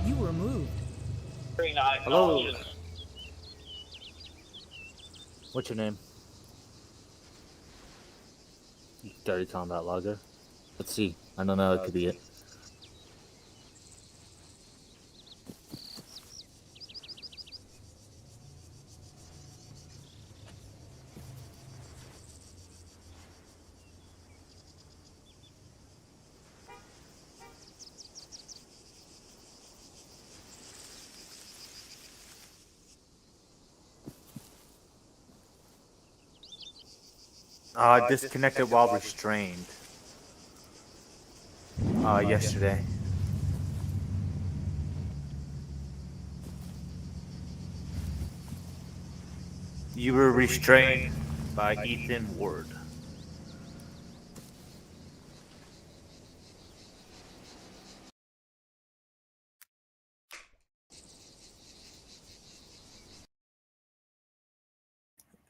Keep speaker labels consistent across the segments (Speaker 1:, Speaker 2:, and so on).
Speaker 1: You were moved.
Speaker 2: Hello. What's your name? Dirty Combat Logger. Let's see. I don't know. It could be it. Disconnected while restrained. Yesterday. You were restrained by Ethan Ward.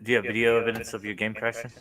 Speaker 2: Do you have video evidence of your game crashing?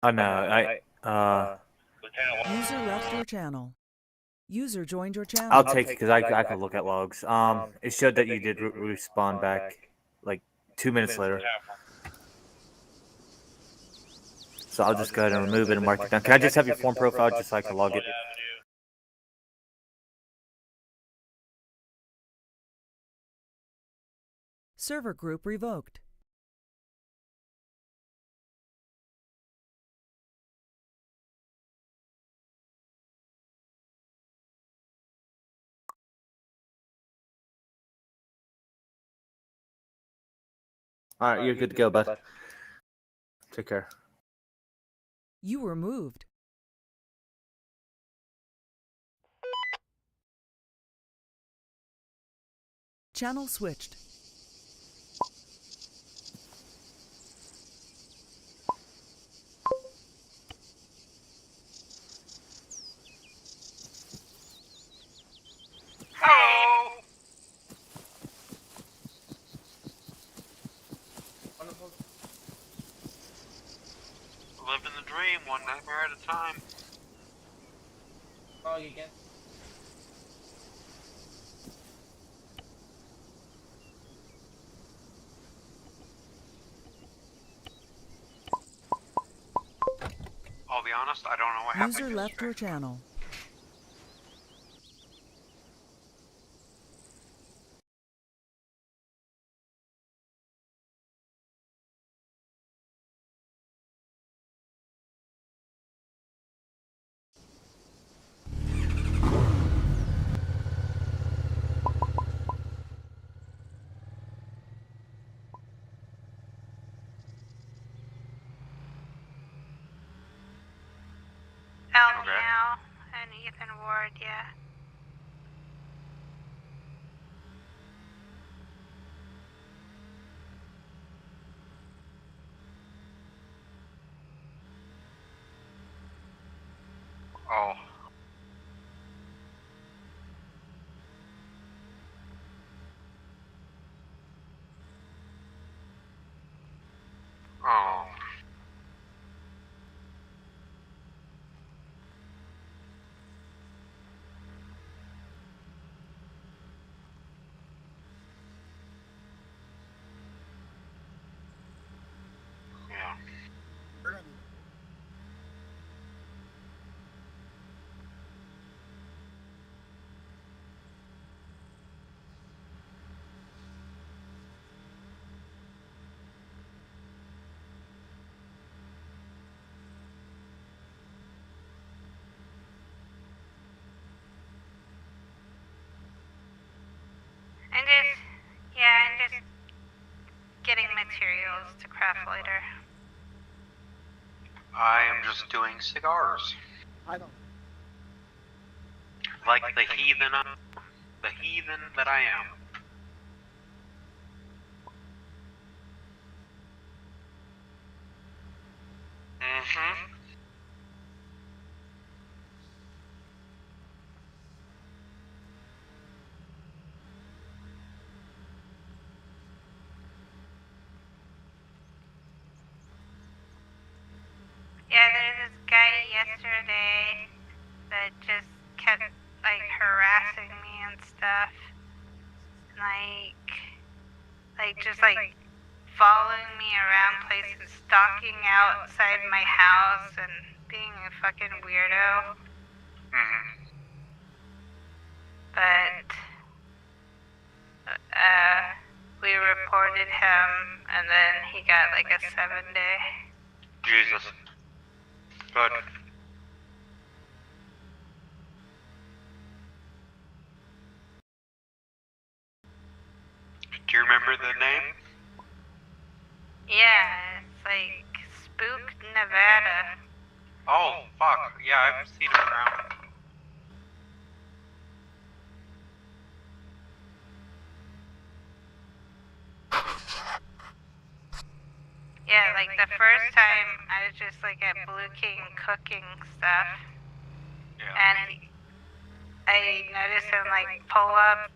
Speaker 2: Oh no,
Speaker 1: User left your channel. User joined your channel.
Speaker 2: I'll take it because I could look at logs. It showed that you did respawn back like 2 minutes later. So I'll just go ahead and remove it and mark it down. Can I just have your form profile just so I can log it?
Speaker 1: Server group revoked.
Speaker 2: Alright, you're good to go, bud. Take care.
Speaker 1: You were moved. Channel switched.
Speaker 3: Hello. Living the dream, one nightmare at a time.
Speaker 4: Oh, you get.
Speaker 3: I'll be honest, I don't know what happened.
Speaker 1: User left your channel.
Speaker 5: Now and Ethan Ward, yeah.
Speaker 3: Oh. Oh. Yeah.
Speaker 5: And just getting materials to craft later.
Speaker 3: I am just doing cigars.
Speaker 4: I don't.
Speaker 3: Like the heathen that I am.
Speaker 5: Yeah, there's this guy yesterday that just kept, like, harassing me and stuff. Just, like, following me around places, stalking outside my house and being a fucking weirdo. But, we reported him, and then he got, like, a 7-day.
Speaker 3: Jesus. Good. Do you remember the name?
Speaker 5: Yeah, it's like Spook, Nevada.
Speaker 3: Oh, fuck. Yeah, I've seen him around.
Speaker 5: Yeah, like the first time I was just like at BluKing cooking stuff,
Speaker 3: Yeah.
Speaker 5: and I noticed him like pull up,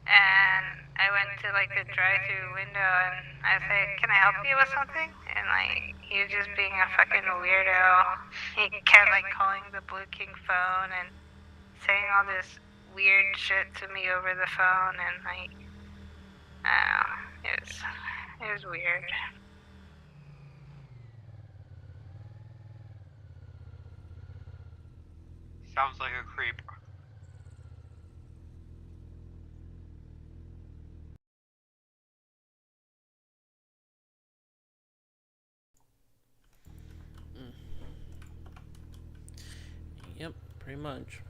Speaker 5: and I went to like the drive-through window, and I said, "Can I help you with something?" And like he was just being a fucking weirdo. He kept like calling the BluKing phone and saying all this weird shit to me over the phone, and like, I don't know, it was weird.
Speaker 3: Sounds like a creep.
Speaker 4: Yep, pretty much.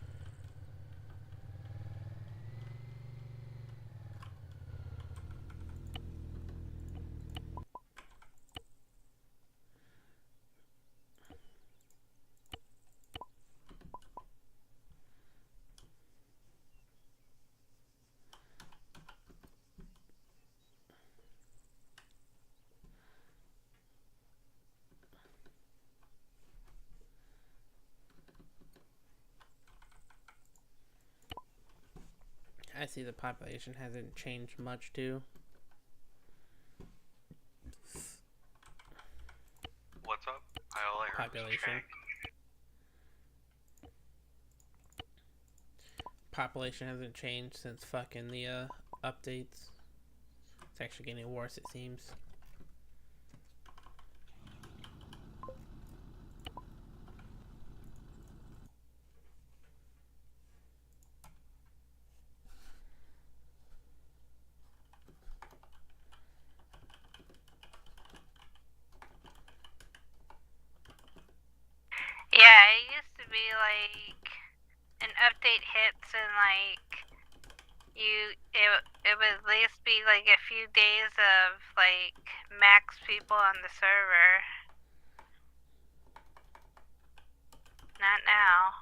Speaker 4: I see the population hasn't changed much too.
Speaker 3: What's up? All I heard was
Speaker 4: Population.
Speaker 3: Shank.
Speaker 4: Population hasn't changed since fucking the updates. It's actually getting worse, it seems.
Speaker 5: Yeah, it used to be like an update hits and like it would at least be like a few days of like max people on the server. Not now.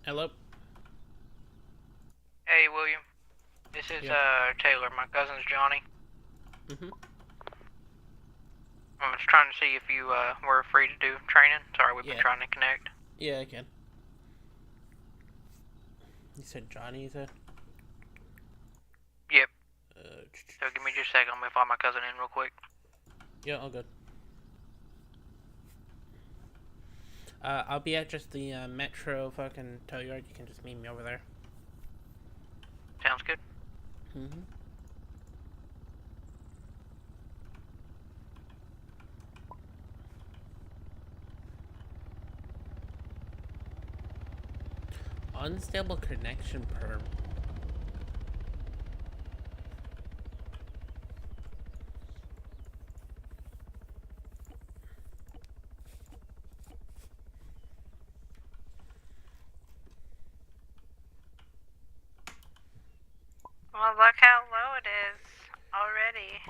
Speaker 4: Hello?
Speaker 6: Hey, William. This is,
Speaker 4: Yeah.
Speaker 6: Taylor. My cousin's Johnny.
Speaker 4: Mm-hmm.
Speaker 6: I was trying to see if you, were free to do training. Sorry, we've been
Speaker 4: Yeah.
Speaker 6: trying to connect.
Speaker 4: Yeah, I can. You said Johnny, you said?
Speaker 6: Yep. So give me just a second. I'm gonna find my cousin in real quick.
Speaker 4: Yeah, all good. I'll be at just the Metro fucking tow yard. You can just meet me over there.
Speaker 6: Sounds good.
Speaker 4: Mm-hmm. Unstable connection perm.
Speaker 5: Well, look how low it is already.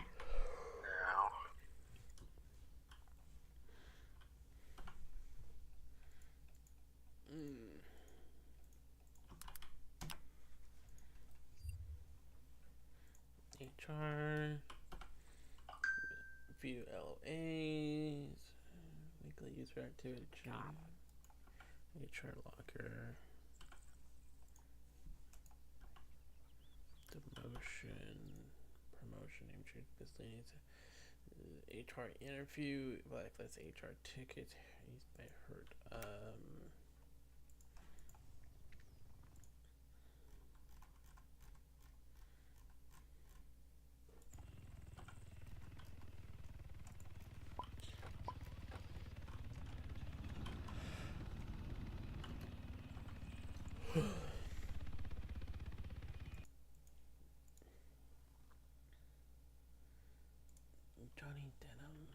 Speaker 3: Yeah.
Speaker 4: HR. View LAs. Automatically user activity change. HR locker. Promotion, name change, miscellaneous. HR interview, blacklist HR ticket, used by hurt. Johnny Denham.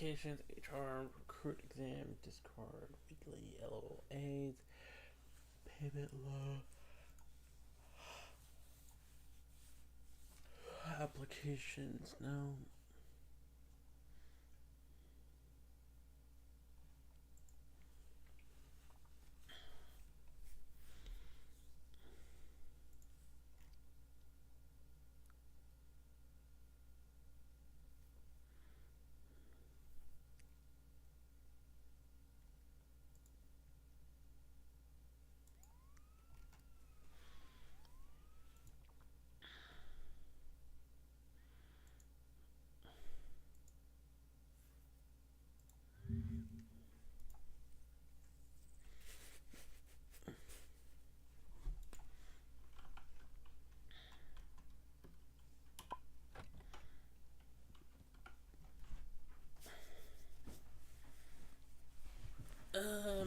Speaker 4: Applications, HR, recruit exam, discard, weekly, LOAs, payment law, applications, no.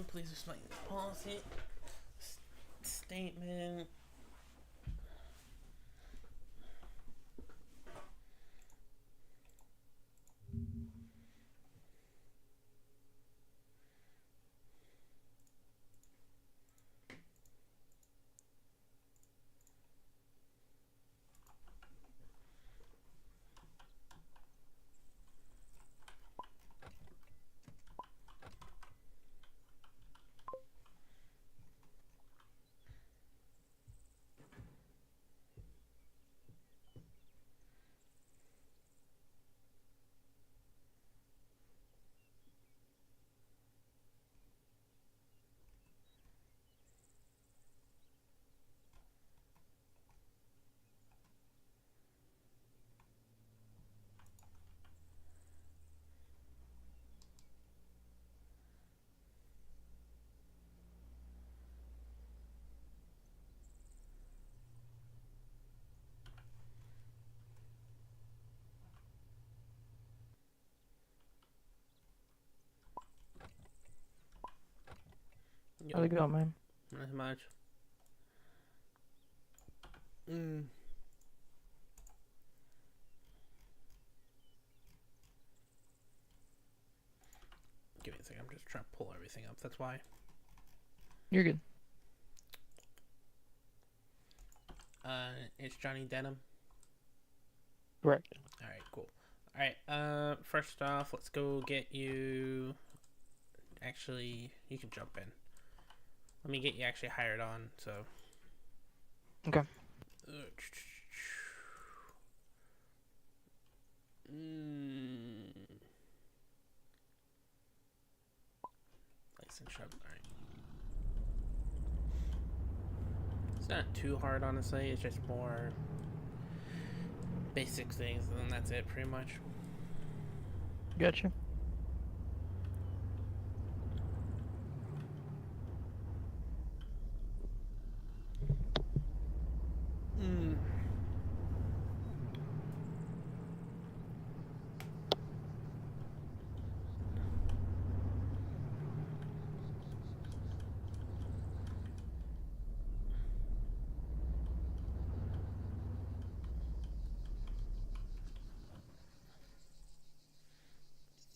Speaker 4: Please explain the policy statement.
Speaker 7: How's it going, man?
Speaker 4: Not much. Give me a second. I'm just trying to pull everything up. That's why.
Speaker 7: You're good.
Speaker 4: It's Johnny Denham.
Speaker 7: Correct.
Speaker 4: All right, cool. All right. First off, let's go get you. Actually, you can jump in. Let me get you actually hired on. So.
Speaker 7: Okay.
Speaker 4: License shop. All right. It's not too hard, honestly. It's just more basic things, and then that's it, pretty much.
Speaker 7: Gotcha.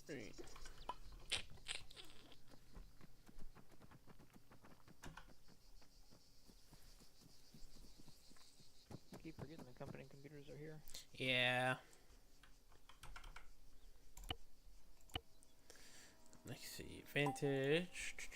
Speaker 4: Right.
Speaker 7: I keep forgetting the company computers are here.
Speaker 4: Yeah. Let's see. Vantage. J H.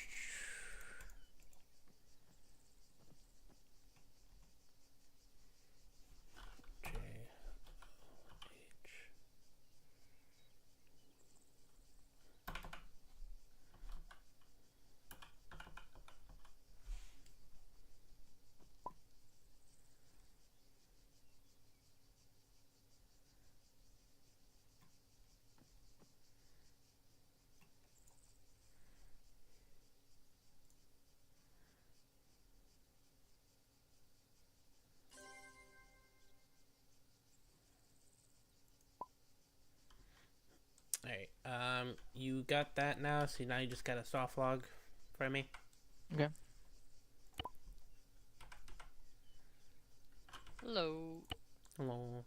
Speaker 4: Alright, you got that now, so now you just got a soft log for me.
Speaker 7: Okay. Hello.
Speaker 4: Hello.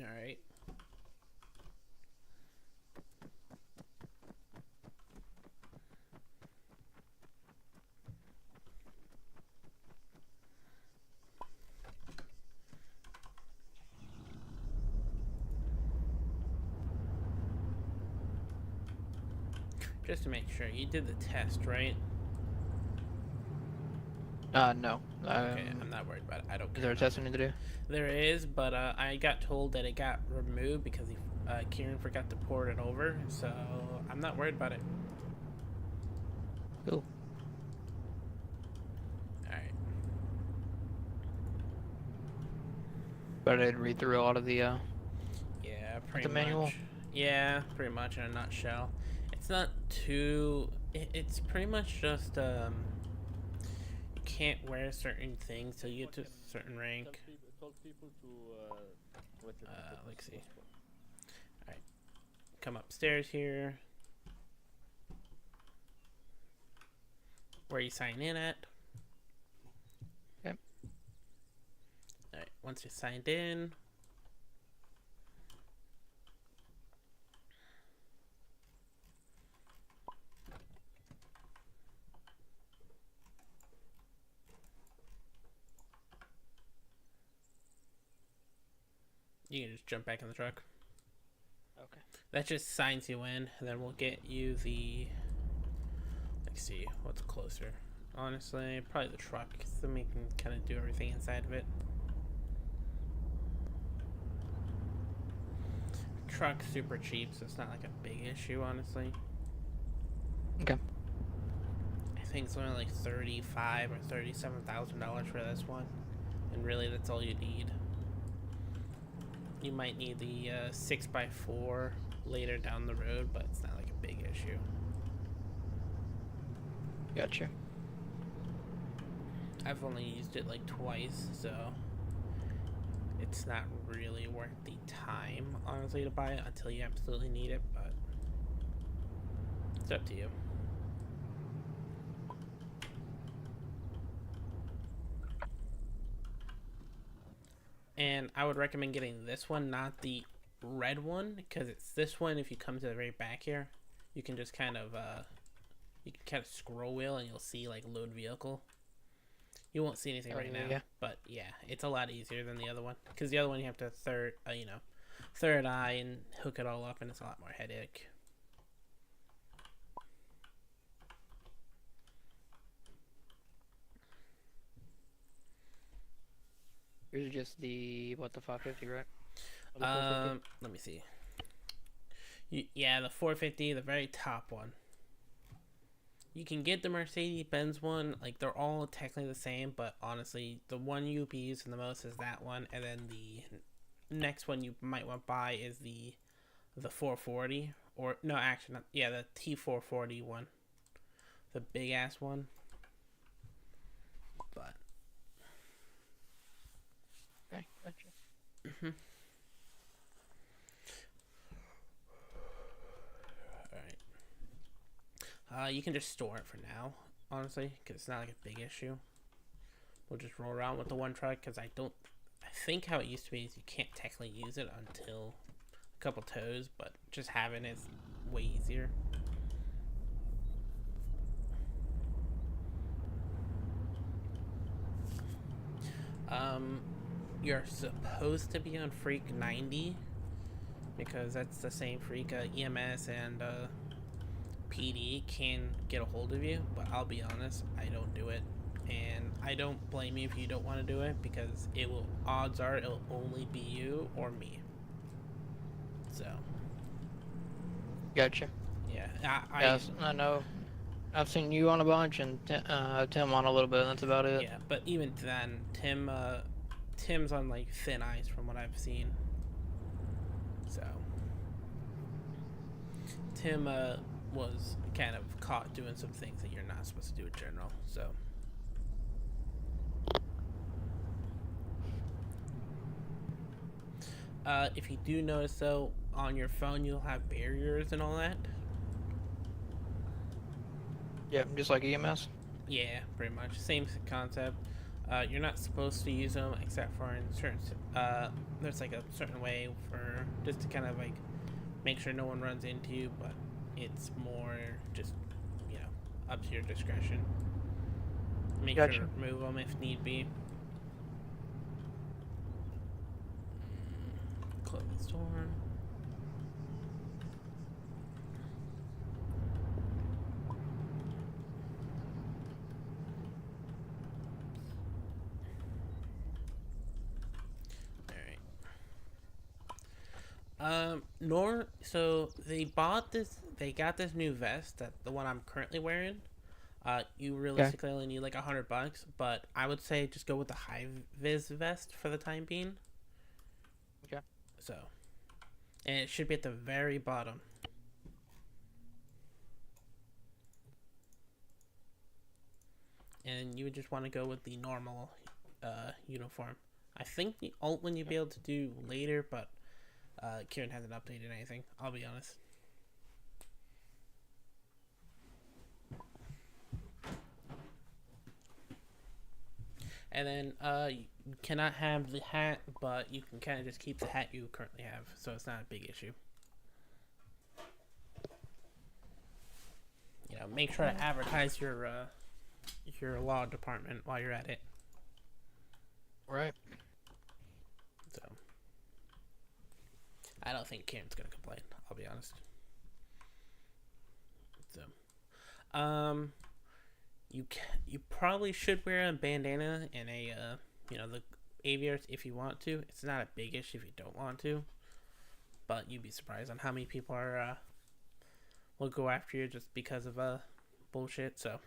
Speaker 4: Alright. Just to make sure, you did the test, right?
Speaker 7: No.
Speaker 4: Okay, I'm not worried about it. I don't
Speaker 7: Is
Speaker 4: care.
Speaker 7: there a
Speaker 4: about
Speaker 7: test
Speaker 4: it.
Speaker 7: I need to do?
Speaker 4: There is, but I got told that it got removed because Kieran forgot to port it over, so I'm not worried about it.
Speaker 7: Cool.
Speaker 4: Alright.
Speaker 7: But I did read through a lot of the
Speaker 4: Yeah, pretty
Speaker 7: the manual?
Speaker 4: much. Yeah, pretty much in a nutshell. It's not too... It's pretty much just, you can't wear certain things till you get to a certain rank. Let's see. Alright. Come upstairs here. Where you sign in at.
Speaker 7: Yep.
Speaker 4: Alright, once you're signed in, you can just jump back in the truck.
Speaker 7: Okay.
Speaker 4: That just signs you in, and then we'll get you the... Let's see, what's closer? Honestly, probably the truck, because then we can kind of do everything inside of it. Truck's super cheap, so it's not like a big issue, honestly.
Speaker 7: Okay.
Speaker 4: I think it's only like $35,000 or $37,000 for this one, and really that's all you need. You might need the 6x4 later down the road, but it's not like a big issue.
Speaker 7: Gotcha.
Speaker 4: I've only used it like twice, so it's not really worth the time, honestly, to buy it until you absolutely need it, but it's up to you. And I would recommend getting this one, not the red one, because it's this one. If you come to the very back here, you can just kind of scroll wheel and you'll see like load vehicle. You won't see anything right now,
Speaker 7: yeah.
Speaker 4: but yeah, it's a lot easier than the other one, because the other one you have to third eye and hook it all up, and it's a lot more headache.
Speaker 7: Yours is just the what the 550, right? Or the 450?
Speaker 4: Let me see. Yeah, the 450, the very top one. You can get the Mercedes-Benz one. Like, they're all technically the same, but honestly, the one you'll be using the most is that one, and then the next one you might want to buy is the 440, or no, actually, not, yeah, the T440 one, the big ass one. But
Speaker 7: Okay, gotcha.
Speaker 4: Alright. You can just store it for now, honestly, because it's not like a big issue. We'll just roll around with the one truck, because I think how it used to be is you can't technically use it until a couple tows, but just having it is way easier. You're supposed to be on Freak 90, because that's the same Freak EMS and PD can get a hold of you, but I'll be honest, I don't do it, and I don't blame you if you don't want to do it, because odds are it'll only be you or me. So
Speaker 7: Gotcha.
Speaker 4: yeah,
Speaker 7: Yes, I know. I've seen you on a bunch and Tim on a little bit, and that's about it.
Speaker 4: yeah, but even then, Tim's on like thin ice from what I've seen. So Tim was kind of caught doing some things that you're not supposed to do in general. So if you do notice though, on your phone you'll have barriers and all that.
Speaker 7: Yeah, just like EMS.
Speaker 4: Yeah, pretty much same concept. You're not supposed to use them except for in certain there's like a certain way for just to kind of like make sure no one runs into you, but it's more just, you know, up to your discretion. Make sure to remove them if need be. Close the door. So they got this new vest, that the one I'm currently wearing. You realistically only need like $100, but I would say just go with the high vis vest for the time being.
Speaker 7: Okay.
Speaker 4: So, and it should be at the very bottom. And you would just want to go with the normal uniform. I think the alt one you'll be able to do later, but Kieran hasn't updated anything, I'll be honest. And then you cannot have the hat, but you can kind of just keep the hat you currently have, so it's not a big issue. You know, make sure to advertise your law department while you're at it.
Speaker 7: Right.
Speaker 4: So I don't think Kieran's gonna complain, I'll be honest. So you probably should wear a bandana and a the aviators if you want to. It's not a big issue if you don't want to, but you'd be surprised on how many people will go after you just because of bullshit. So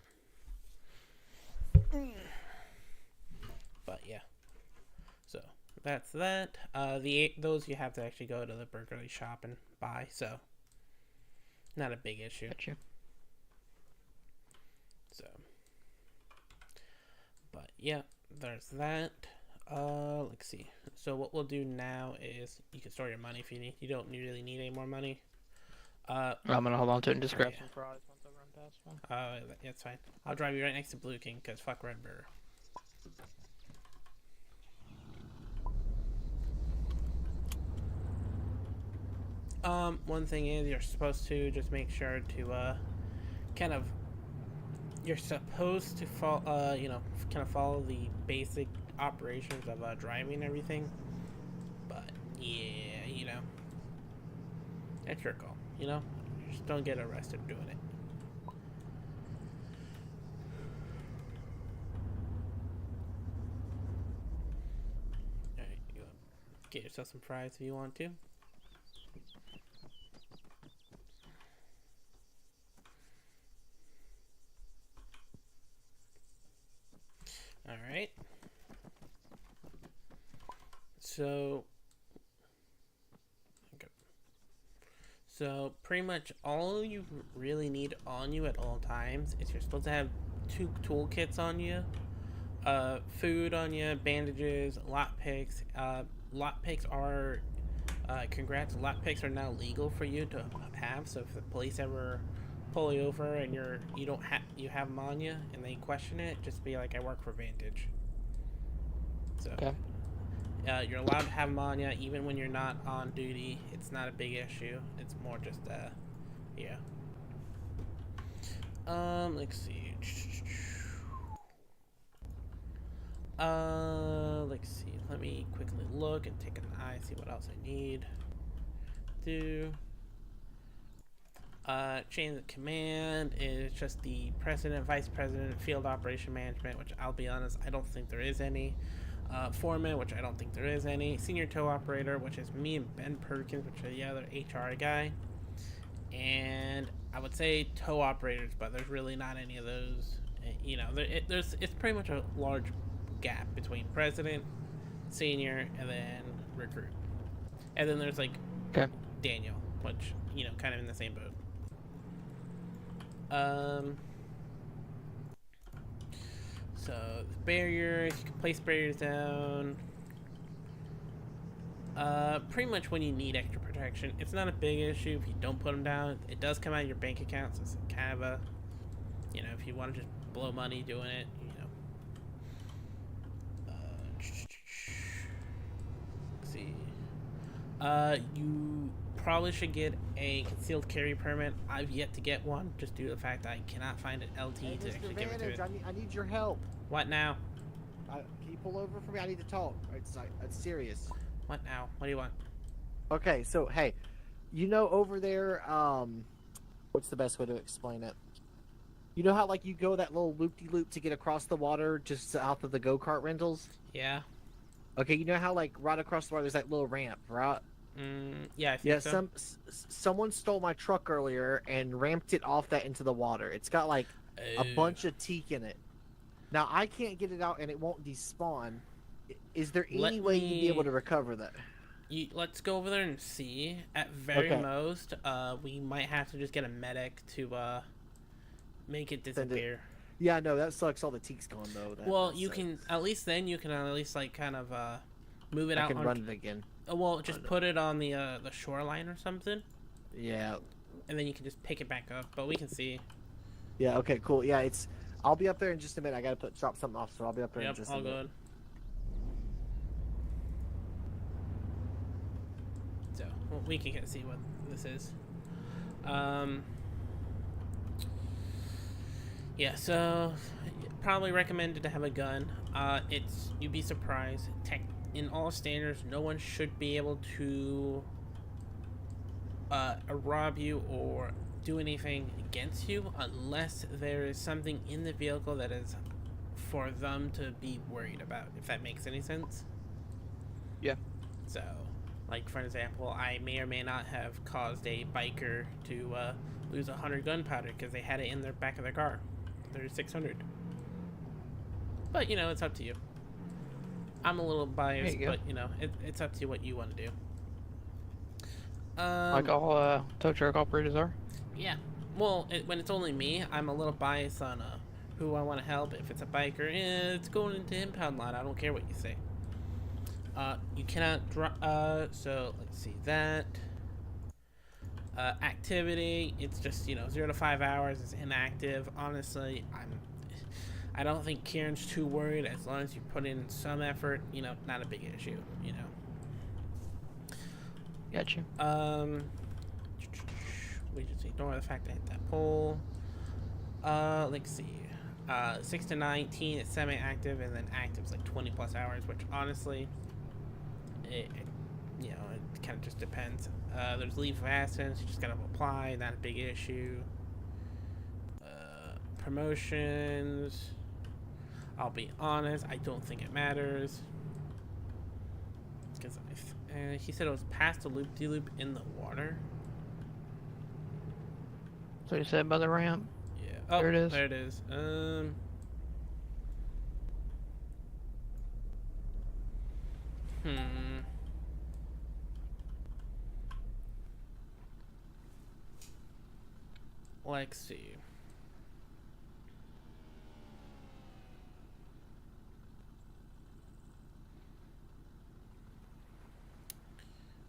Speaker 4: but yeah, so that's that. Those you have to actually go to the burglary shop and buy, so not a big issue.
Speaker 7: Gotcha.
Speaker 4: So, but yeah, there's that. Let's see. So what we'll do now is you can store your money if you need. You don't really need any more money.
Speaker 7: I'm gonna hold on to it and just grab
Speaker 4: yeah.
Speaker 7: some fries once I run past one.
Speaker 4: Yeah, it's fine. I'll drive you right next to BluKing, because fuck Red Burger. One thing is you're supposed to just make sure to you're supposed to follow the basic operations of driving and everything. But yeah, that's your call. Just don't get arrested doing it. Get yourself some fries if you want to. Alright. So pretty much all you really need on you at all times is you're supposed to have 2 toolkits on you. Food on you, bandages, lockpicks. Lockpicks are, congrats, lockpicks are now legal for you to have. So if the police ever pull you over and you have them on you and they question it, just be like, I work for Vantage. So.
Speaker 7: Okay.
Speaker 4: You're allowed to have them on you even when you're not on duty. It's not a big issue. It's more just, yeah. Let's see. Let's see. Let me quickly look and take an eye, see what else I need. Chain of command is just the president, vice president, field operation management, which I'll be honest, I don't think there is any. Foreman, which I don't think there is any. Senior tow operator, which is me and Ben Perkins, which is the other HR guy. And I would say tow operators, but there's really not any of those. You know, it's pretty much a large gap between president, senior, and then recruit. And then there's like Daniel, which, you know, kind of in the same boat. So the barriers, you can place barriers down. Pretty much when you need extra protection. It's not a big issue if you don't put them down. It does come out of your bank account, so it's kind of a, you know, if you want to just blow money doing it, you know. Let's see. You probably should get a concealed carry permit. I've yet to get one, just due to the fact that I cannot find an LT
Speaker 8: Hey,
Speaker 4: to
Speaker 8: Mr.
Speaker 4: actually give it to it.
Speaker 8: Vantage, I need your help.
Speaker 4: What now?
Speaker 8: Can you pull over for me? I need to talk. It's serious.
Speaker 4: What now? What do you want?
Speaker 8: Okay, so hey, you know over there, what's the best way to explain it? You know how like you go that little loop-de-loop to get across the water just south of the go-kart rentals?
Speaker 4: Yeah.
Speaker 8: Okay, you know how like right across the water there's that little ramp, right?
Speaker 4: Yeah, I think so.
Speaker 8: Someone stole my truck earlier and ramped it off that into the water. It's got like a bunch of teak in it. Now I can't get it out and it won't despawn. Is there any way you'd be able to recover that?
Speaker 4: Let's go over there and see. At very most, we might have to just get a medic to make it disappear.
Speaker 8: Yeah, no, that sucks. All the teak's gone though.
Speaker 4: Well, you can at least like kind of move it out.
Speaker 8: I can run it again.
Speaker 4: Well, just put it on the shoreline or something.
Speaker 8: Yeah.
Speaker 4: And then you can just pick it back up. But we can see.
Speaker 8: Yeah. Okay. Cool. Yeah. I'll be up there in just a minute. I gotta drop something off, so I'll be up there in just a minute.
Speaker 4: Good. So we can see what this is. Yeah. So probably recommended to have a gun. You'd be surprised. In all standards, no one should be able to rob you or do anything against you unless there is something in the vehicle that is for them to be worried about, if that makes any sense.
Speaker 7: Yeah.
Speaker 4: So, like for example, I may or may not have caused a biker to lose 100 gunpowder because they had it in their back of their car. There's 600. But, you know, it's up to you. I'm a little biased, but, you know, it's up to you what you want to do.
Speaker 7: Like all tow truck operators are?
Speaker 4: Yeah. Well, when it's only me, I'm a little biased on who I want to help. If it's a biker, it's going into impound lot. I don't care what you say. You cannot so let's see that. Activity, it's just, you know, 0 to 5 hours. It's inactive. Honestly, I don't think Kieran's too worried. As long as you put in some effort, you know, not a big issue, you know.
Speaker 7: Gotcha.
Speaker 4: We just ignore the fact I hit that pole. Let's see. 6 to 19 is semi-active, and then active is like 20 plus hours, which honestly, you know, it kind of just depends. There's leave of absence, you just gotta apply, not a big issue. Promotions, I'll be honest, I don't think it matters. Because He said it was past the loop-de-loop in the water.
Speaker 7: So you said by the ramp.
Speaker 4: Yeah. Oh,
Speaker 7: There it is.
Speaker 4: There it is. Let's see.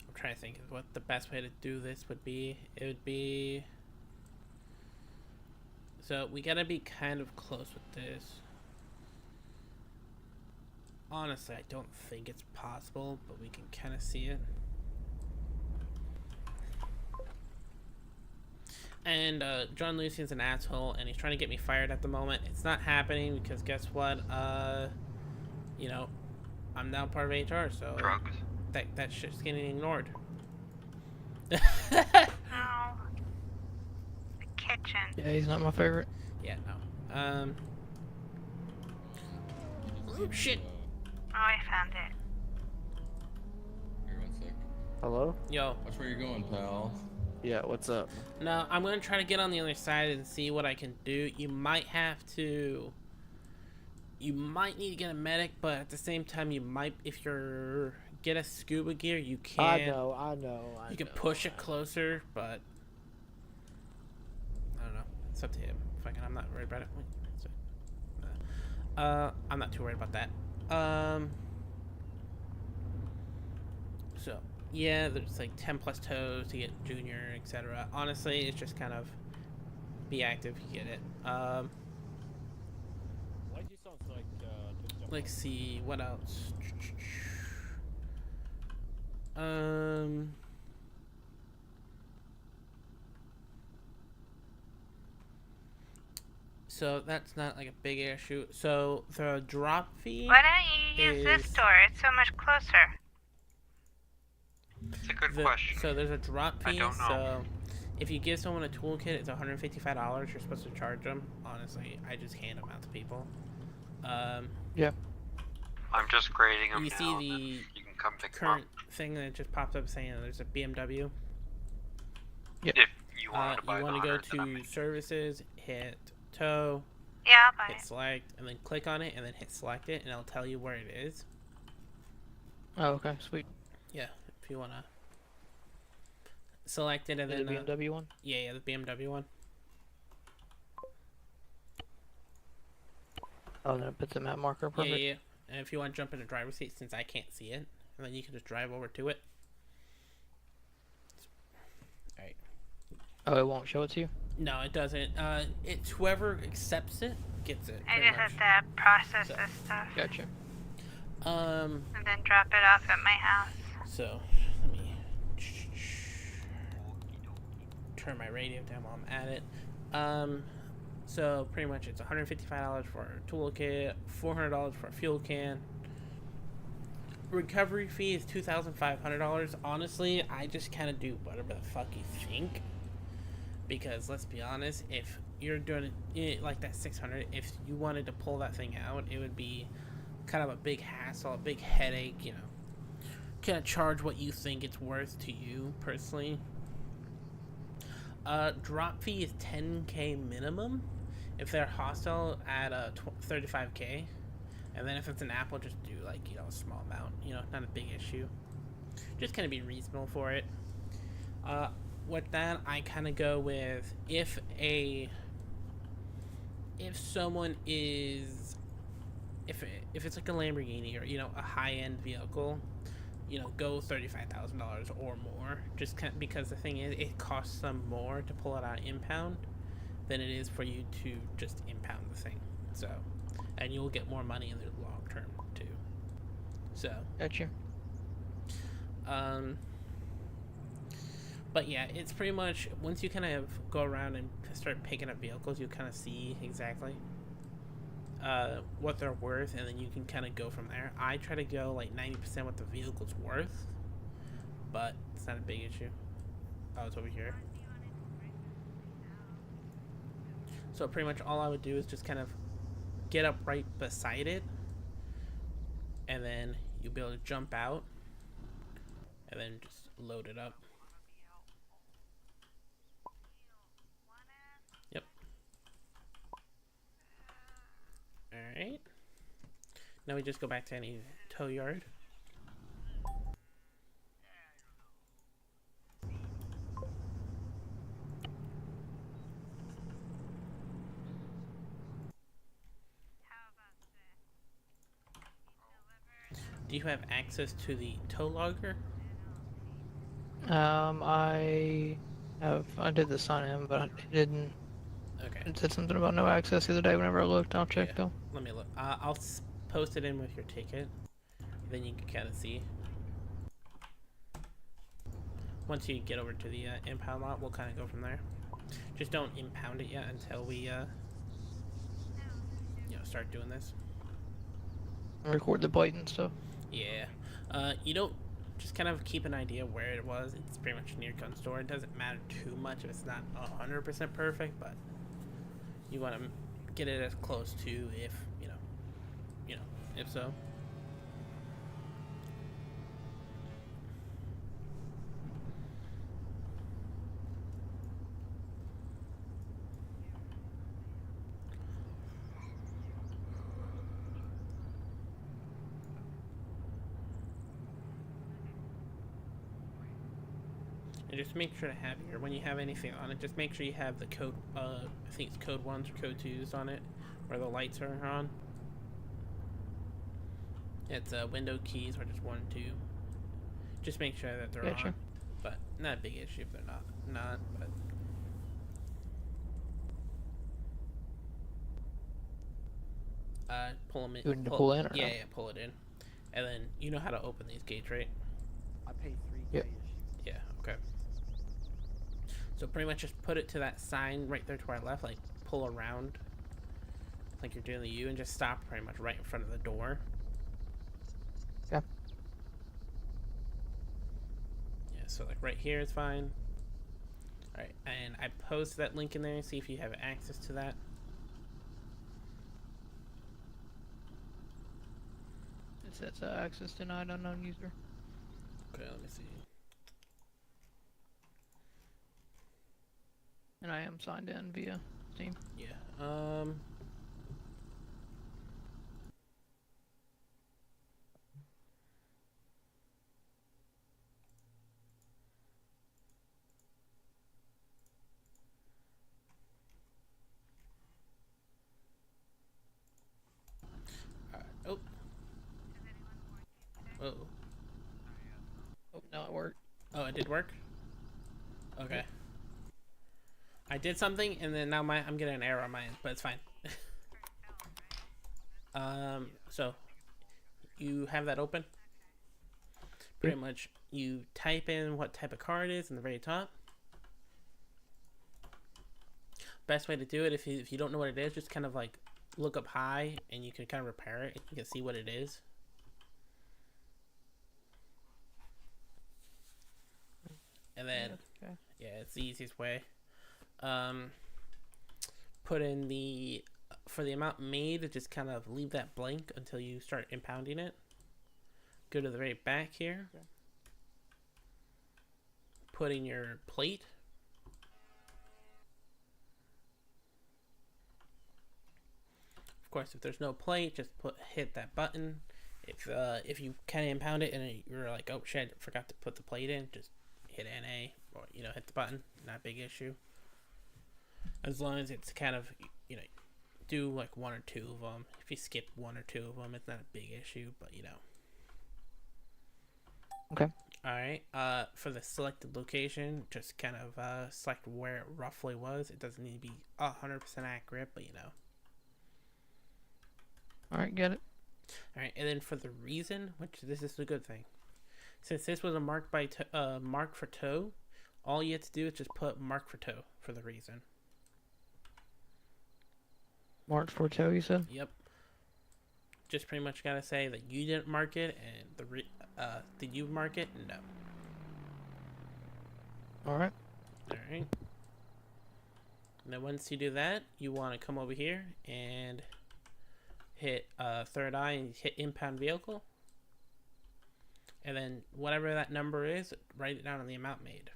Speaker 4: I'm trying to think of what the best way to do this would be. It would be... So we gotta be kind of close with this. Honestly, I don't think it's possible, but we can kind of see it. And John Lucian's an asshole, and he's trying to get me fired at the moment. It's not happening because guess what? You know, I'm now part of HR, so
Speaker 3: Drugs.
Speaker 4: that shit's getting ignored.
Speaker 5: No. The kitchen.
Speaker 7: Yeah, he's not my favorite.
Speaker 4: Yeah, no. Oh shit.
Speaker 5: Oh, I found it.
Speaker 9: Here, 1 sec.
Speaker 8: Hello?
Speaker 4: Yo.
Speaker 9: Watch where you're going, pal.
Speaker 8: Yeah, what's up?
Speaker 4: No, I'm gonna try to get on the other side and see what I can do. You might need to get a medic, but at the same time, you might, if you're get a scuba gear, you can.
Speaker 8: I know.
Speaker 4: You can push it closer, but I don't know. It's up to him. Fucking, I'm not worried about it. Wait, I'm not too worried about that. So yeah, there's like 10 plus toes to get junior, etc. Honestly, it's just kind of be active, you get it. Let's see what else. So that's not like a big issue. So the drop fee.
Speaker 5: Why don't you use this
Speaker 4: is-
Speaker 5: door? It's so much closer.
Speaker 3: It's a good question.
Speaker 4: So there's a drop
Speaker 3: I
Speaker 4: fee.
Speaker 3: don't know.
Speaker 4: So if you give someone a toolkit, it's $155. You're supposed to charge them. Honestly, I just hand them out to people.
Speaker 7: Yeah.
Speaker 3: I'm just grading them
Speaker 4: You
Speaker 3: now.
Speaker 4: see the
Speaker 3: You can come pick them
Speaker 4: current
Speaker 3: up
Speaker 4: thing that just popped up saying there's a BMW.
Speaker 3: if you want to buy
Speaker 4: You want to
Speaker 3: the
Speaker 4: go
Speaker 3: 100 that I'm
Speaker 4: to
Speaker 3: making.
Speaker 4: services, hit tow,
Speaker 5: Yeah, I'll buy
Speaker 4: hit
Speaker 5: it.
Speaker 4: select, and then click on it, and then hit select it, and it'll tell you where it is.
Speaker 7: Oh, okay, sweet.
Speaker 4: Yeah, if you want to select it, and
Speaker 7: The
Speaker 4: then
Speaker 7: BMW one.
Speaker 4: yeah, the BMW one.
Speaker 7: Oh, then it puts a map marker. Perfect.
Speaker 4: Yeah. And if you want to jump in the driver's seat, since I can't see it, and then you can just drive over to it. Alright.
Speaker 7: Oh, it won't show it to you.
Speaker 4: No, it doesn't. It's whoever accepts it gets it.
Speaker 5: I
Speaker 4: pretty
Speaker 5: just
Speaker 4: much.
Speaker 5: have to process
Speaker 4: So.
Speaker 5: this stuff
Speaker 7: Gotcha.
Speaker 5: and then drop it off at my house.
Speaker 4: So let me turn my radio down while I'm at it. So pretty much it's $155 for a toolkit, $400 for a fuel can. Recovery fee is $2,500. Honestly, I just kind of do whatever the fuck you think, because let's be honest, if you're doing it like that 600, if you wanted to pull that thing out, it would be kind of a big hassle, a big headache, you know. Kind of charge what you think it's worth to you personally. Drop fee is 10k minimum. If they're hostile, add a 35k, and then if it's an Apple, just do like, you know, a small amount. You know, not a big issue. Just kind of be reasonable for it. With that, I kind of go with if someone is if it's like a Lamborghini or, you know, a high-end vehicle, you know, go $35,000 or more. Just because the thing is, it costs them more to pull it out impound than it is for you to just impound the thing. So, and you'll get more money in the long term too. So,
Speaker 7: Gotcha.
Speaker 4: but yeah, it's pretty much once you kind of go around and start picking up vehicles, you kind of see exactly what they're worth, and then you can kind of go from there. I try to go like 90% what the vehicle's worth, but it's not a big issue. Oh, it's over here. So pretty much all I would do is just kind of get up right beside it, and then you'll be able to jump out, and then just load it up. Yep. Alright. Now we just go back to any tow yard. Do you have access to the tow logger?
Speaker 7: I did the sign in, but it didn't.
Speaker 4: Okay.
Speaker 7: It said something about no access the other day whenever I looked. I'll check though.
Speaker 4: Let me look. I'll post it in with your ticket. Then you can kind of see. Once you get over to the impound lot, we'll kind of go from there. Just don't impound it yet until we, start doing this.
Speaker 7: Record the plate and stuff.
Speaker 4: Yeah. You don't just kind of keep an idea where it was. It's pretty much near gun store. It doesn't matter too much if it's not 100% perfect, but you want to get it as close to if if so. And just make sure to have your, when you have anything on it, just make sure you have the code, I think it's code 1s or code 2s on it, where the lights are on. It's window keys or just 1 and 2. Just make sure that they're
Speaker 7: Gotcha.
Speaker 4: on. But not a big issue if they're not, but. Pull them in.
Speaker 7: Do we need to pull in or
Speaker 4: yeah,
Speaker 7: no?
Speaker 4: yeah, pull it in. And then, you know how to open these gates, right?
Speaker 8: I pay 3K.
Speaker 7: Yep.
Speaker 4: Yeah, okay. So pretty much just put it to that sign right there to our left, like pull around like you're doing the U and just stop pretty much right in front of the door.
Speaker 7: Okay.
Speaker 4: Yeah, so like right here is fine. Alright, and I posted that link in there, see if you have access to that.
Speaker 7: It says access denied, unknown user.
Speaker 4: Okay, let me see.
Speaker 7: And I am signed in via Steam.
Speaker 4: Yeah, oh. Oh.
Speaker 7: Oh, no, it worked.
Speaker 4: Oh, it did work? Okay. I did something, and then now I'm getting an error on my end, but it's fine. So you have that open. Pretty much, you type in what type of car it is in the very top. Best way to do it, if you don't know what it is, just kind of like look up high, and you can kind of repair it. You can see what it is. And then,
Speaker 7: Okay.
Speaker 4: yeah, it's the easiest way. Put in the, for the amount made, just kind of leave that blank until you start impounding it. Go to the very back here.
Speaker 7: Okay.
Speaker 4: Put in your plate. Of course, if there's no plate, just hit that button. If you kind of impound it and you're like, oh shit, I forgot to put the plate in, just hit NA or hit the button. Not a big issue. As long as it's kind of do like 1 or 2 of them. If you skip 1 or 2 of them, it's not a big issue, but
Speaker 7: Okay.
Speaker 4: Alright, for the selected location, just kind of select where it roughly was. It doesn't need to be 100% accurate, but
Speaker 7: Alright, get it.
Speaker 4: Alright, and then for the reason, which this is a good thing. Since this was a mark for tow, all you have to do is just put mark for tow for the reason.
Speaker 7: Mark for tow, you said?
Speaker 4: Yep. Just pretty much gotta say that you didn't mark it, and did you mark it? No.
Speaker 7: Alright.
Speaker 4: Alright. And then once you do that, you want to come over here and hit third eye and hit impound vehicle. and then whatever that number is, write it down on the amount made.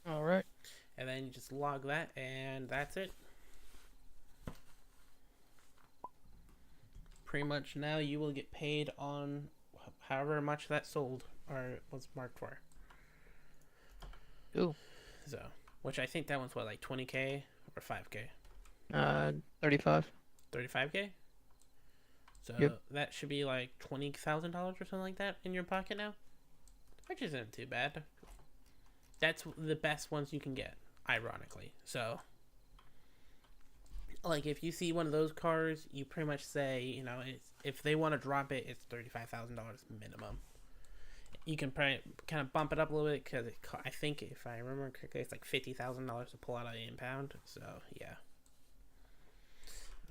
Speaker 7: All right.
Speaker 4: And then you just log that, and that's it. Pretty much now you will get paid on however much that sold or was marked for.
Speaker 7: Ooh.
Speaker 4: So, which I think that one's what, like 20K or 5K?
Speaker 7: 35.
Speaker 4: 35K? So
Speaker 7: Yep.
Speaker 4: that should be like $20,000 or something like that in your pocket now, which isn't too bad. That's the best ones you can get, ironically. So, like, if you see one of those cars, you pretty much say, you know, if they want to drop it, it's $35,000 minimum. You can probably kind of bump it up a little bit because I think, if I remember correctly, it's like $50,000 to pull out of the impound. So, yeah.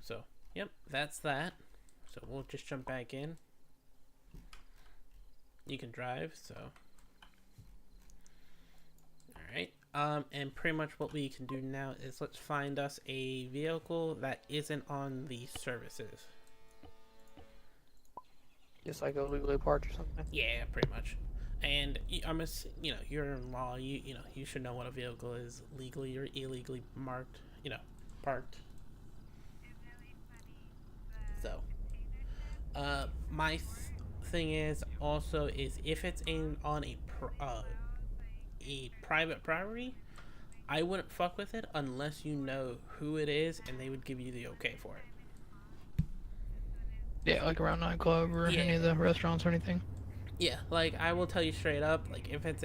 Speaker 4: So, yep, that's that. So, we'll just jump back in. You can drive, so. Alright. And pretty much what we can do now is let's find us a vehicle that isn't on the services.
Speaker 7: Just like illegally parked or something.
Speaker 4: Yeah, pretty much. And you know, you're in law. You know, you should know what a vehicle is legally or illegally marked. You know, parked. So, my thing is also is if it's on a private property, I wouldn't fuck with it unless you know who it is and they would give you the okay for it.
Speaker 7: Yeah, like around nightclub or any of the restaurants or anything.
Speaker 4: Yeah, like I will tell you straight up, like if it's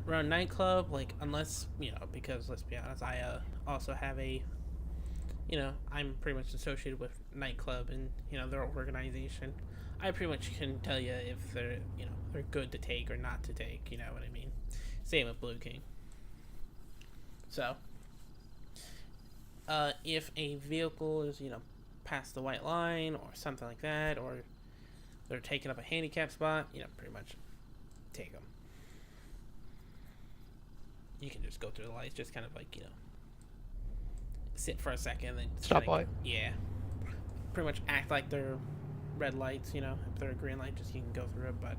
Speaker 4: around nightclub, like unless, you know, because let's be honest, I also have a, you know, I'm pretty much associated with nightclub and, you know, their organization. I pretty much can tell you if they're, you know, they're good to take or not to take, you know what I mean? Same with BluKing. So, if a vehicle is, you know, past the white line or something like that, or they're taking up a handicap spot, you know, pretty much take them. You can just go through the lights, just kind of like, you know, sit for a second, then
Speaker 7: Stop light.
Speaker 4: Yeah, pretty much act like they're red lights, you know. If they're a green light, just you can go through it. But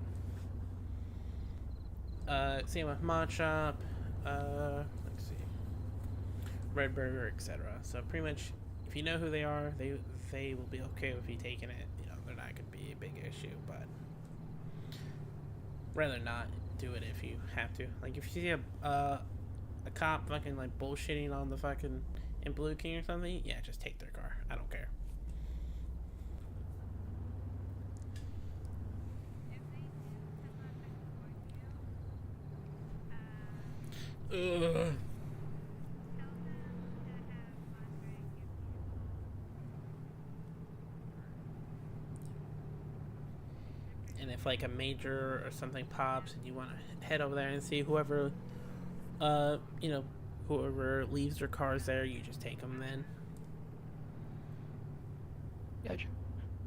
Speaker 4: same with Mod Shop, let's see, Red Burger, etc. So pretty much, if you know who they are, they will be okay with you taking it. You know, they're not going to be a big issue, but rather not do it if you have to. Like if you see a cop fucking like bullshitting on the fucking in BluKing or something, yeah, just take their car. I don't care. Ugh. And if like a major or something pops and you want to head over there and see whoever, you know, whoever leaves their cars there, you just take them then.
Speaker 7: Gotcha.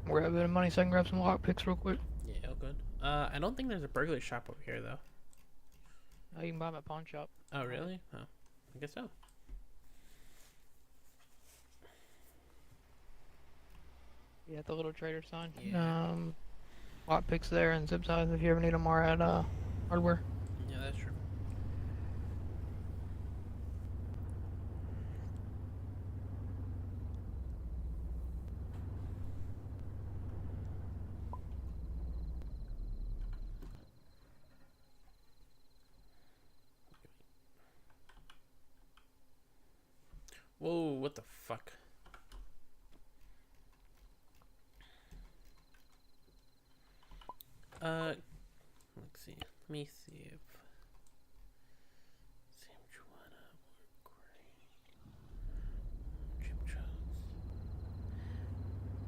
Speaker 7: We're having a bit of money so I can grab some lockpicks real quick.
Speaker 4: Yeah, all good. I don't think there's a burglary shop over here though.
Speaker 7: Oh, you can buy them at pawn shop.
Speaker 4: Oh really? Oh, I guess so.
Speaker 7: Yeah, at the little trader sign.
Speaker 4: Yeah.
Speaker 7: Lockpicks there and zip ties if you ever need them, are at hardware.
Speaker 4: Yeah, that's true. Whoa, what the fuck? Let's see. Let me see if Sam Juana work great. Jim Jones.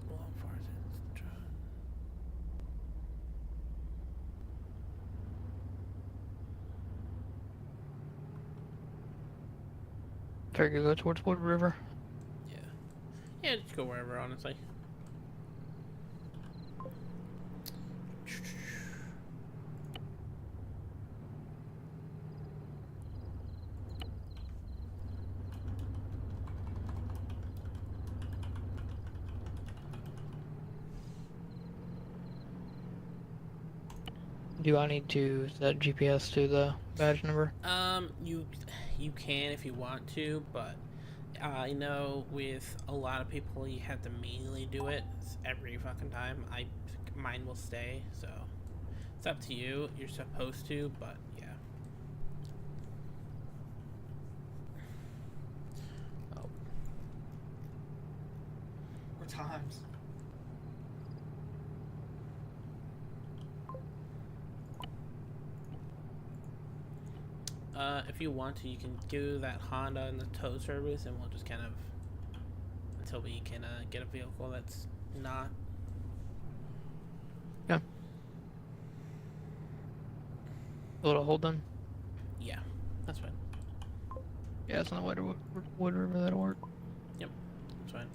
Speaker 4: Long Farzan's John.
Speaker 7: Figure go towards Wood River.
Speaker 4: Yeah. Yeah, just go wherever, honestly.
Speaker 7: Do I need to set GPS to the badge number?
Speaker 4: You can if you want to, but I know with a lot of people you have to manually do it every fucking time. Mine will stay, so it's up to you. You're supposed to, but yeah. Oh.
Speaker 9: What times?
Speaker 4: If you want to, you can do that Honda in the tow service, and we'll just kind of until we can get a vehicle that's not.
Speaker 7: Yeah. A little hold then?
Speaker 4: Yeah, that's fine.
Speaker 7: Yeah, it's on the Wood River, that'll work.
Speaker 4: Yep, that's fine.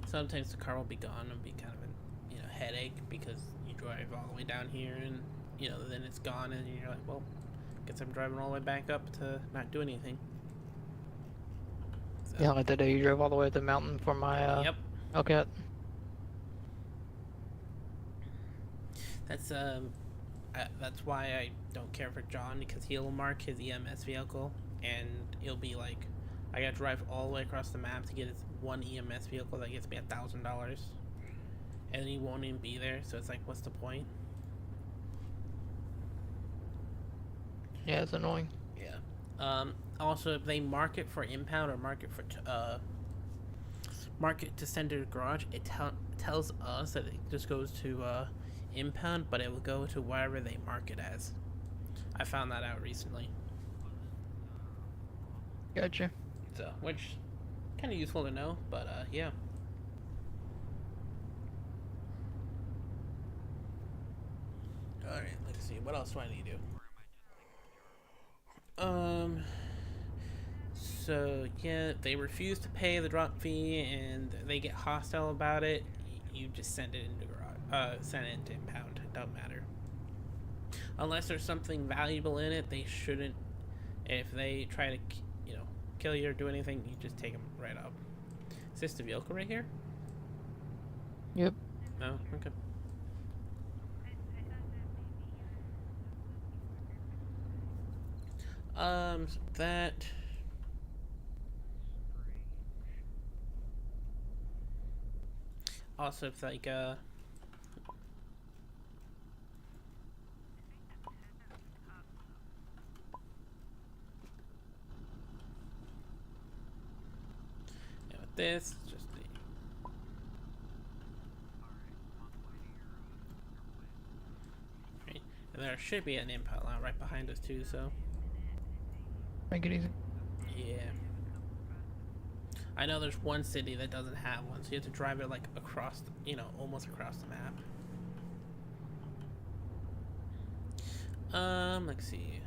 Speaker 4: Sometimes the car will be gone and be kind of a headache because you drive all the way down here and then it's gone and you're like, well, guess I'm driving all the way back up to not do anything. So,
Speaker 7: Yeah, like the day you drove all the way up the mountain for my
Speaker 4: yep.
Speaker 7: Hellcat.
Speaker 4: That's why I don't care for John, because he'll mark his EMS vehicle and it'll be like I gotta drive all the way across the map to get his one EMS vehicle that gets me $1,000, and then he won't even be there. So it's like, what's the point?
Speaker 7: Yeah, it's annoying.
Speaker 4: Yeah. Also, if they mark it for impound or mark it to send to the garage, it tells us that it just goes to impound, but it will go to wherever they mark it as. I found that out recently.
Speaker 7: Gotcha.
Speaker 4: So, which kind of useful to know, but yeah. All right, let's see. What else do I need to do? So yeah, they refuse to pay the drop fee and they get hostile about it. You just send it into send it into impound. It don't matter. Unless there's something valuable in it, they shouldn't. If they try to, kill you or do anything, you just take them right up. Is this the vehicle right here?
Speaker 7: Yep.
Speaker 4: Oh, okay. That. Also, it's like, with this, just the. Right. And there should be an impound lot right behind us, too, so.
Speaker 7: Make it easy.
Speaker 4: Yeah. I know there's one city that doesn't have one, so you have to drive it like across, almost across the map. Let's see.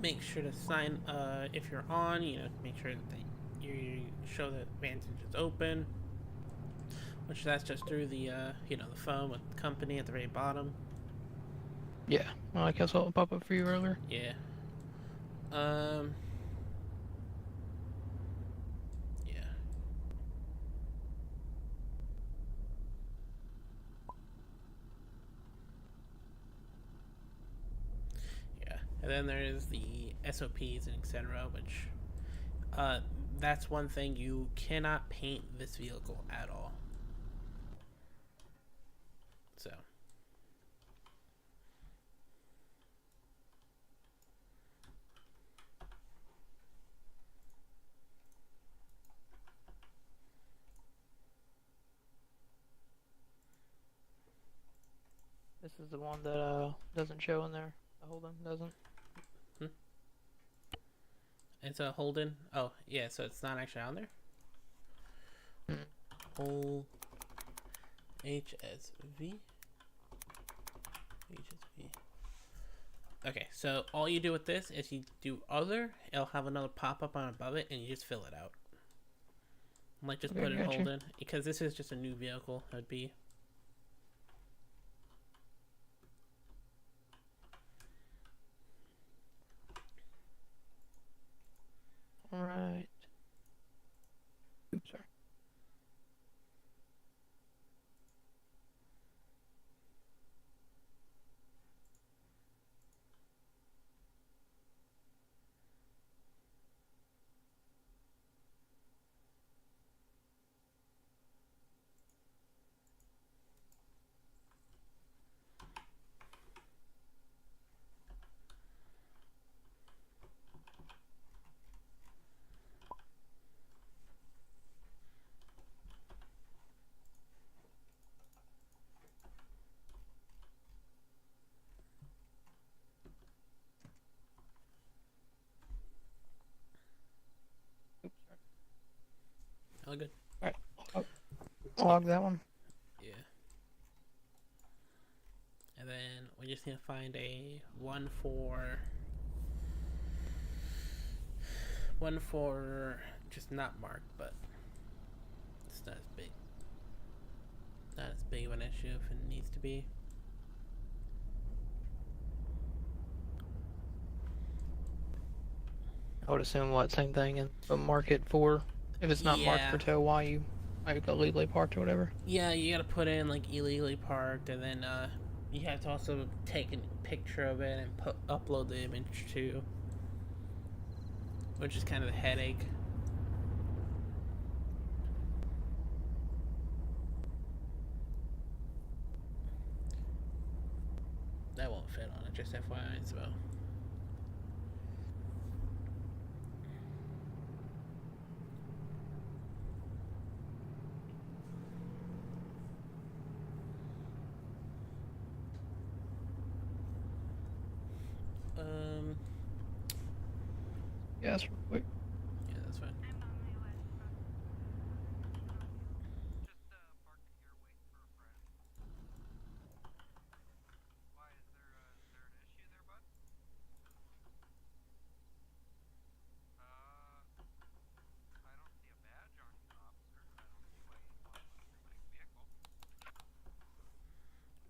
Speaker 4: Make sure to sign if you're on, make sure that you show that Vantage is open, which that's just through the the phone with the company at the very bottom.
Speaker 7: Yeah, well, I guess I'll pop up for you earlier.
Speaker 4: Yeah. Yeah. Yeah, and then there is the SOPs and etc., which that's one thing, you cannot paint this vehicle at all. So
Speaker 7: This is the one that doesn't show in there. The Holden doesn't.
Speaker 4: it's a Holden. Oh yeah, so it's not actually on there. Whole HSV. Okay, so all you do with this is you do other, it'll have another pop-up on above it, and you just fill it out. Like, just
Speaker 7: Okay,
Speaker 4: put it
Speaker 7: gotcha.
Speaker 4: hold in, because this is just a new vehicle, it'd be...
Speaker 7: Alright. Oops, sorry.
Speaker 4: All good.
Speaker 7: Alright. Log that one.
Speaker 4: Yeah. And then we just need to find a one for just not marked, but it's not as big. Not as big of an issue if it needs to be.
Speaker 7: I would assume what, same thing, and but mark it for, if it's not marked for
Speaker 4: Yeah.
Speaker 7: tow, why you like illegally parked or whatever.
Speaker 4: Yeah, you gotta put in like illegally parked, and then you have to also take a picture of it and upload the image too, which is kind of a headache. That won't fit on it, just FYI. So.
Speaker 7: Yeah, that's real quick.
Speaker 4: Yeah, that's fine.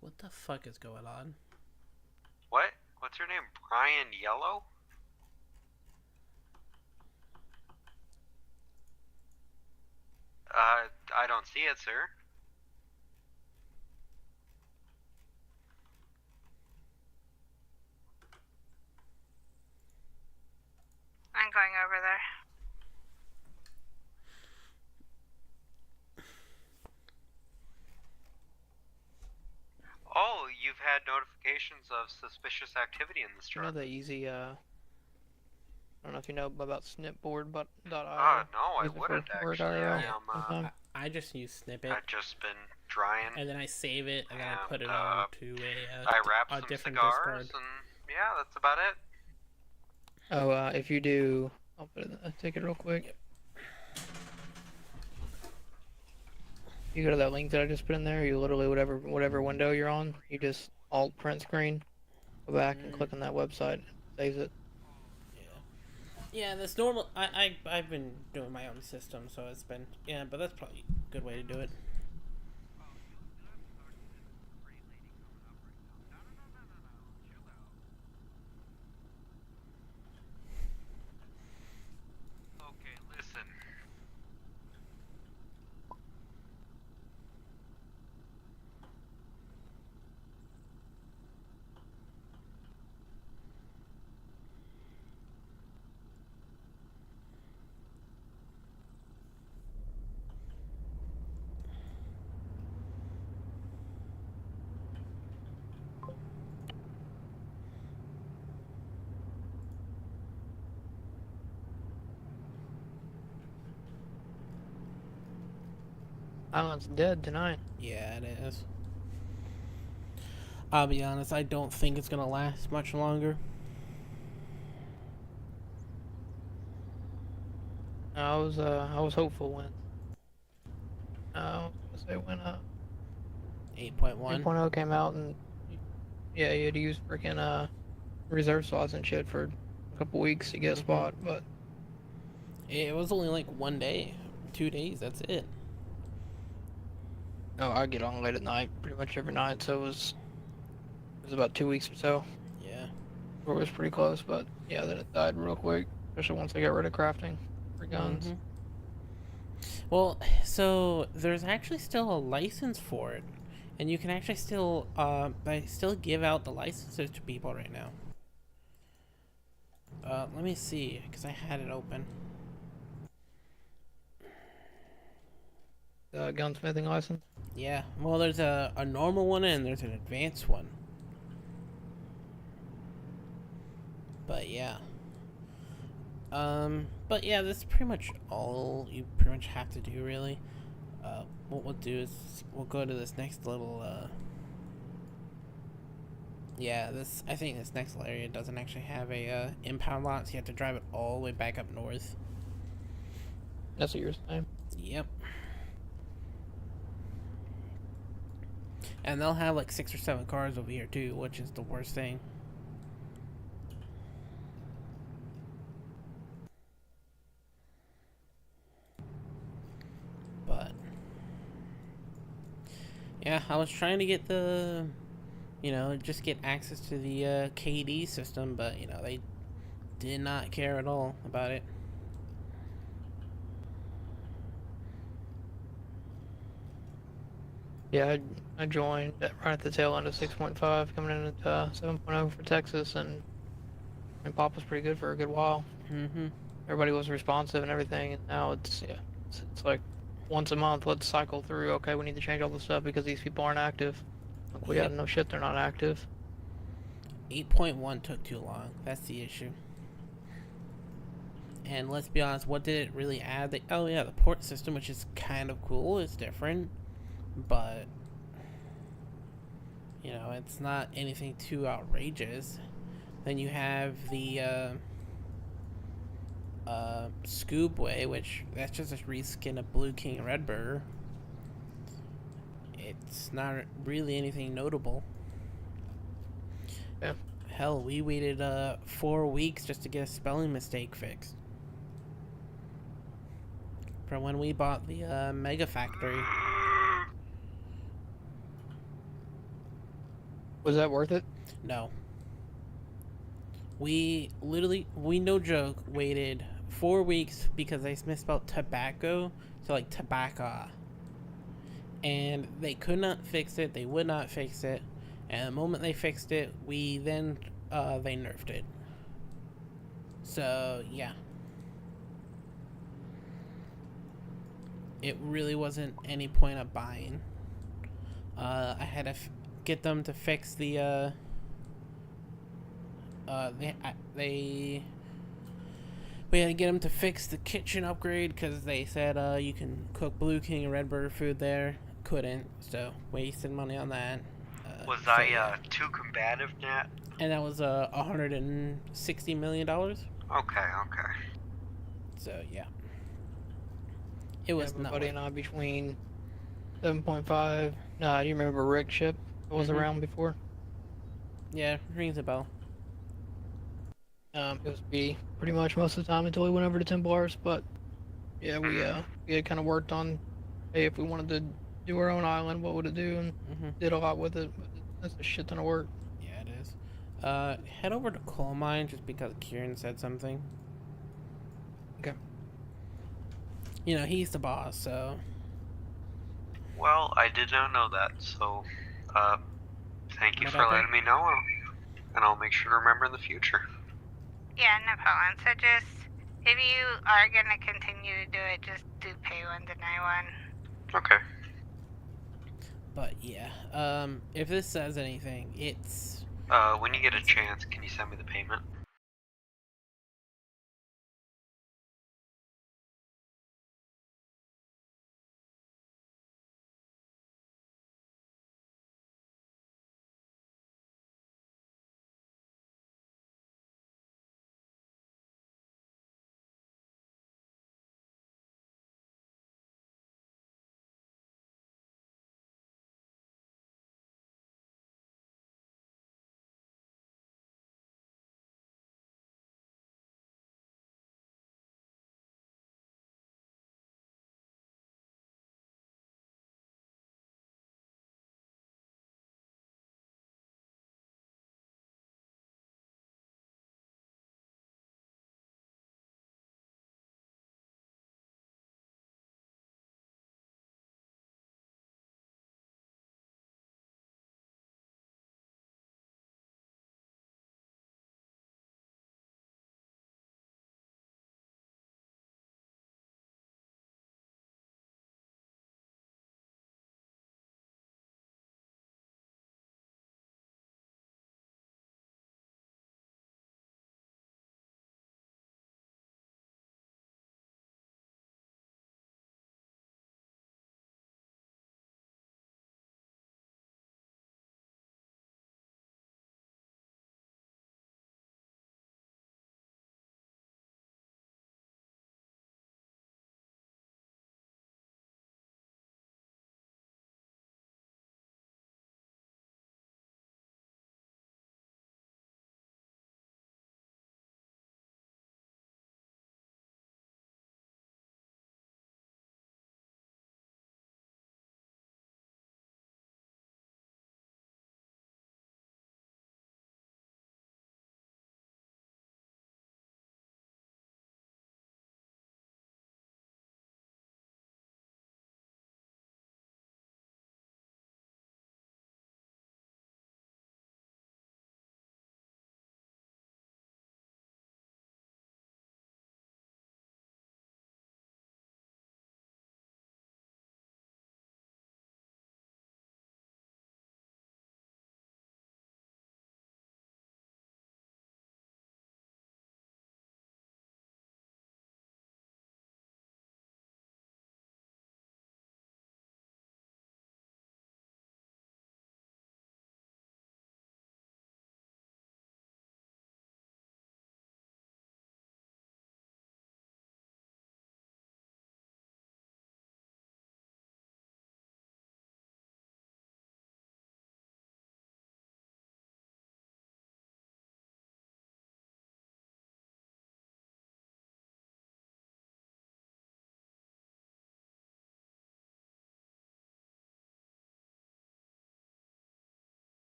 Speaker 4: What the fuck is going on?
Speaker 3: What? What's your name? Brian Yellow? I don't see it, sir.
Speaker 5: I'm going over there.
Speaker 3: Oh, you've had notifications of suspicious activity in this
Speaker 7: You know
Speaker 3: truck.
Speaker 7: the easy, I don't know if you know about snipboard, but
Speaker 3: No, I wouldn't actually.
Speaker 4: I just use Snippet,
Speaker 3: I've just been trying.
Speaker 4: and then I save it, and then I put it
Speaker 3: and,
Speaker 4: on to
Speaker 3: I wrapped
Speaker 4: a
Speaker 3: some
Speaker 4: different
Speaker 3: cigars,
Speaker 4: Discord.
Speaker 3: and yeah, that's about it.
Speaker 7: Oh, if you do, I'll put it in the ticket real quick. You go to that link that I just put in there, you literally, whatever window you're on, you just alt print screen, go back and click on that website, and saves it.
Speaker 4: Yeah, that's normal. I've been doing my own system, so it's been but that's probably a good way to do it.
Speaker 3: Okay, listen.
Speaker 7: Island's dead tonight.
Speaker 4: Yeah, it is. I'll be honest, I don't think it's gonna last much longer.
Speaker 7: I was hopeful when. Say when
Speaker 4: 8.1.
Speaker 7: 8.0 came out, and yeah, you had to use freaking reserve spots and shit for a couple weeks to get a spot, but
Speaker 4: It was only like 1 day, 2 days. That's it.
Speaker 7: no, I get on late at night pretty much every night, so it was about 2 weeks or so.
Speaker 4: Yeah.
Speaker 7: Where it was pretty close, but yeah, then it died real quick, especially once I got rid of crafting for guns.
Speaker 4: Mhm. Well, so there's actually still a license for it, and you can actually still they still give out the licenses to people right now. Let me see, because I had it open.
Speaker 7: Gunsmithing license.
Speaker 4: Yeah, well, there's a normal one and there's an advanced one. But yeah. But yeah, that's pretty much all you pretty much have to do, really. What we'll do is we'll go to this next little, yeah, I think this next area doesn't actually have a, impound lot, so you have to drive it all the way back up north.
Speaker 7: That's what you're saying.
Speaker 4: Yep. And they'll have like 6 or 7 cars over here too, which is the worst thing. But yeah, I was trying to get the, just get access to the KD system, but they did not care at all about it.
Speaker 7: Yeah, I joined right at the tail end of 6.5, coming in at 7.0 for Texas, and pop was pretty good for a good while.
Speaker 4: Mm-hmm.
Speaker 7: Everybody was responsive and everything, and now it's like once a month, let's cycle through. Okay, we need to change all the stuff because these people aren't active. Like, we got no shit, they're not active.
Speaker 4: 8.1 took too long. That's the issue. And let's be honest, what did it really add? Oh yeah, the port system, which is kind of cool. It's different, but it's not anything too outrageous. Then you have the Scoobway, which that's just a reskin of BluKing Redbird. It's not really anything notable.
Speaker 7: Yeah.
Speaker 4: Hell, we waited 4 weeks just to get a spelling mistake fixed from when we bought the Mega Factory.
Speaker 7: Was that worth it?
Speaker 4: No. We no joke, waited 4 weeks because they misspelled tobacco to like tobacco. And they could not fix it, they would not fix it. And the moment they fixed it, they nerfed it. So, yeah. It really wasn't any point of buying. I had to get them to fix the, we had to get them to fix the kitchen upgrade because they said you can cook BluKing and Redbird food there. Couldn't, so wasted money on that.
Speaker 3: Was I too combative, Nat?
Speaker 4: And that was $160 million.
Speaker 3: Okay.
Speaker 4: So yeah, it was not.
Speaker 7: Buddy and I between 7.5. Nah, do you remember Rick Ship? That was around before.
Speaker 4: Yeah, rings a bell.
Speaker 7: It was B pretty much most of the time until we went over to Templars. But yeah, we had kind of worked on, hey, if we wanted to do our own island, what would it do, and did a lot with it. But that's a shit ton of work.
Speaker 4: Yeah, it is. Head over to Coal Mine just because Kieran said something.
Speaker 7: Okay.
Speaker 4: He's the boss, so.
Speaker 3: Well, I did not know that, so thank you
Speaker 4: What
Speaker 3: for
Speaker 4: happened?
Speaker 3: letting me know, and I'll make sure to remember in the future.
Speaker 5: Yeah, no problem. So just, if you are gonna continue to do it, just do pay one, deny one.
Speaker 3: Okay.
Speaker 4: But yeah, if this says anything, it's.
Speaker 3: When you get a chance, can you send me the payment?